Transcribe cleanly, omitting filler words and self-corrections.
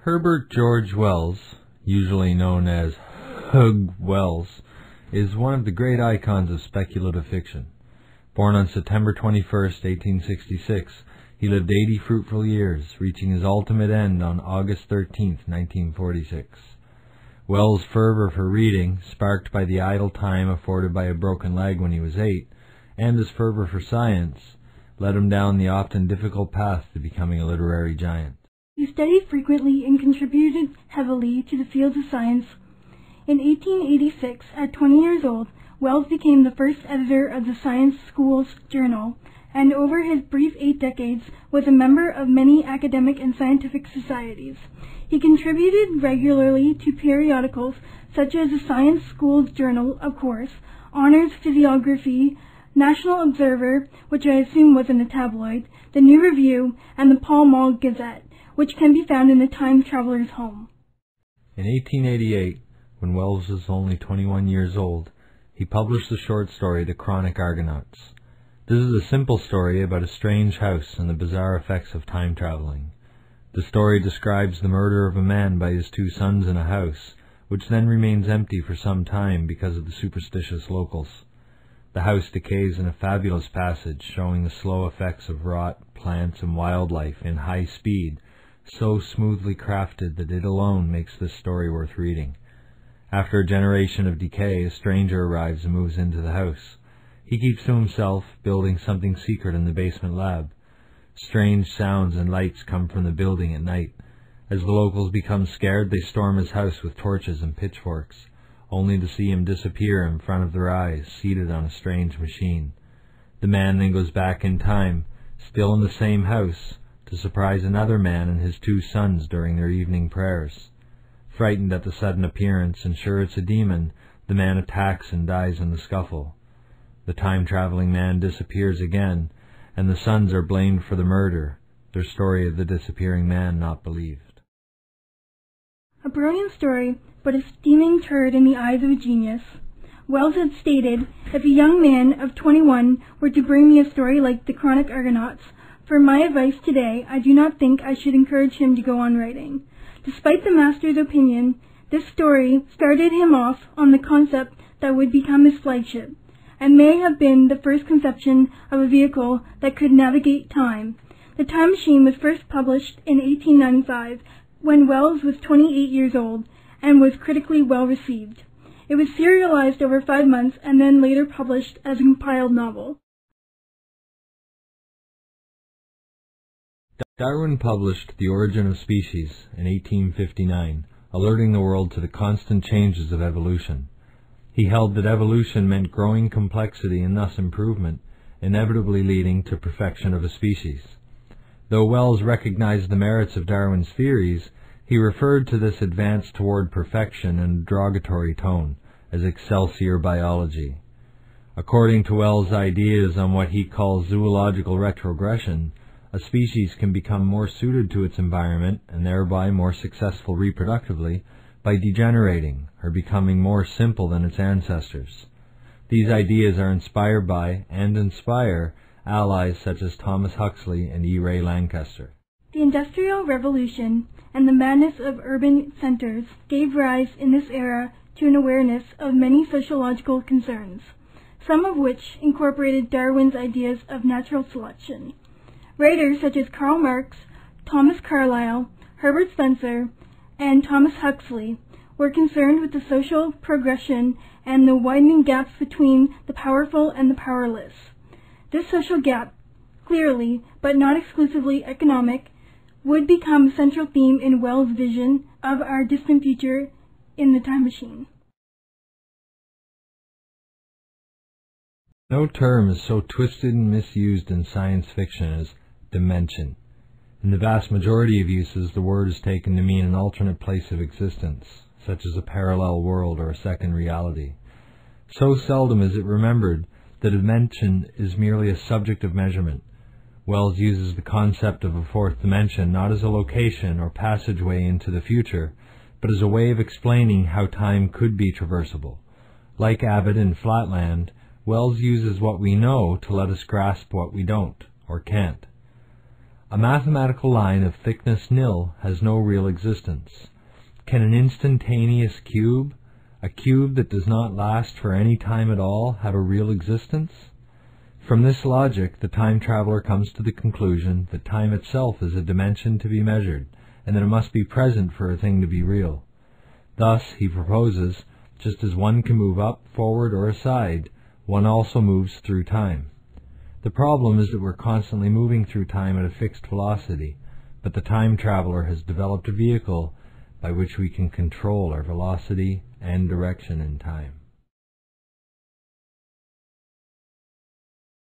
Herbert George Wells, usually known as Hugh Wells, is one of the great icons of speculative fiction. Born on September 21, 1866, he lived 80 fruitful years, reaching his ultimate end on August 13, 1946. Wells' fervor for reading, sparked by the idle time afforded by a broken leg when he was 8, and his fervor for science, led him down the often difficult path to becoming a literary giant. He studied frequently and contributed heavily to the field of science. In 1886, at 20 years old, Wells became the first editor of the Science Schools Journal, and over his brief 8 decades was a member of many academic and scientific societies. He contributed regularly to periodicals such as the Science Schools Journal, of course, Honors Physiography, National Observer, which I assume wasn't a tabloid, the New Review, and the Pall Mall Gazette, which can be found in the Time Traveler's Home. In 1888, when Wells was only 21 years old, he published the short story The Chronic Argonauts. This is a simple story about a strange house and the bizarre effects of time traveling. The story describes the murder of a man by his 2 sons in a house, which then remains empty for some time because of the superstitious locals. The house decays in a fabulous passage showing the slow effects of rot, plants, and wildlife in high speed, so smoothly crafted that it alone makes this story worth reading. After a generation of decay, a stranger arrives and moves into the house. He keeps to himself, building something secret in the basement lab. Strange sounds and lights come from the building at night. As the locals become scared, they storm his house with torches and pitchforks, only to see him disappear in front of their eyes, seated on a strange machine. The man then goes back in time, still in the same house, to surprise another man and his 2 sons during their evening prayers. Frightened at the sudden appearance and sure it's a demon, the man attacks and dies in the scuffle. The time-traveling man disappears again, and the sons are blamed for the murder, their story of the disappearing man not believed. A brilliant story, but a steaming turd in the eyes of a genius. Wells had stated, if a young man of 21 were to bring me a story like The Chronic Argonauts, for my advice today, I do not think I should encourage him to go on writing. Despite the master's opinion, this story started him off on the concept that would become his flagship, and may have been the first conception of a vehicle that could navigate time. The Time Machine was first published in 1895, when Wells was 28 years old, and was critically well received. It was serialized over 5 months and then later published as a compiled novel. Darwin published The Origin of Species in 1859, alerting the world to the constant changes of evolution. He held that evolution meant growing complexity and thus improvement, inevitably leading to perfection of a species. Though Wells recognized the merits of Darwin's theories, he referred to this advance toward perfection in a derogatory tone, as Excelsior biology. According to Wells' ideas on what he calls zoological retrogression, a species can become more suited to its environment and thereby more successful reproductively by degenerating or becoming more simple than its ancestors. These ideas are inspired by and inspire allies such as Thomas Huxley and E. Ray Lankester. The Industrial Revolution and the madness of urban centers gave rise in this era to an awareness of many sociological concerns, some of which incorporated Darwin's ideas of natural selection. Writers such as Karl Marx, Thomas Carlyle, Herbert Spencer, and Thomas Huxley were concerned with the social progression and the widening gaps between the powerful and the powerless. This social gap, clearly, but not exclusively economic, would become a central theme in Wells' vision of our distant future in The Time Machine. No term is so twisted and misused in science fiction as dimension. In the vast majority of uses, the word is taken to mean an alternate place of existence, such as a parallel world or a second reality. So seldom is it remembered that a dimension is merely a subject of measurement. Wells uses the concept of a fourth dimension not as a location or passageway into the future, but as a way of explaining how time could be traversable. Like Abbott in Flatland, Wells uses what we know to let us grasp what we don't or can't. A mathematical line of thickness nil has no real existence. Can an instantaneous cube, a cube that does not last for any time at all, have a real existence? From this logic, the time traveler comes to the conclusion that time itself is a dimension to be measured, and that it must be present for a thing to be real. Thus, he proposes, just as one can move up, forward, or aside, one also moves through time. The problem is that we're constantly moving through time at a fixed velocity, but the time traveler has developed a vehicle by which we can control our velocity and direction in time.